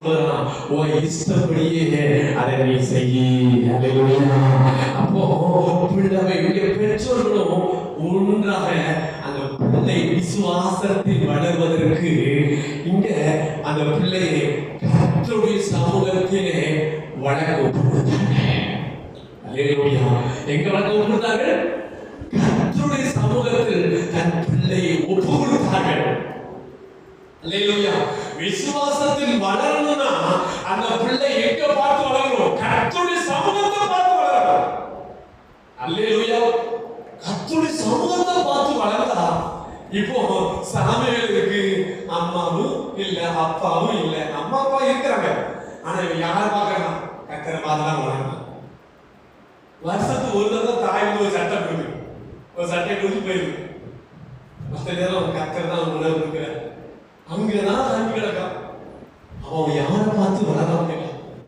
இஷ்டப்படியே அதை நீ செய்ய. அப்போ பிள்ளைகளுடைய பெற்றோர்களும் ஒன்றாக அந்த பிள்ளை விசுவாசத்தில் வளர்வதற்கு இங்க அந்த பிள்ளையை கர்த்தருடைய சமூகத்திலே வளர்க்க கொடுத்தாங்க. எங்க வளர்க்க கொடுத்தார்கள்? கர்த்தருடைய சமூகத்தில் தன் பிள்ளையை ஒப்பு கொடுத்தார்கள். விசுவாசத்தில் வளரணும்னா அந்த பிள்ளை எங்க பார்த்து வளரணும்? கர்த்தருடைய சமூகத்தை பார்த்து வளரணும். அல்லேலூயா. கர்த்தருடைய சமூகத்தை பார்த்து வளர்ந்தா இப்போ சாமுவேலுக்கு அம்மாவும் இல்ல, அப்பாவும் இல்ல. அம்மா அப்பா இருக்கிறாங்க, ஆனா இவன் யார் பார்க்கறான்? கர்த்தரை பார்த்து தான் வளரணும். வருஷத்துக்கு ஒரு தடவை தாய் ஒரு சட்டை கொடுக்கு, ஒரு சட்டை கொடுத்து போயிருக்கு. மற்ற நேரம் கர்த்தர் தான் உணவு இருக்கிறார். அங்கதான் தங்கி கிடக்கான். அவன் யாரை பார்த்து வளராம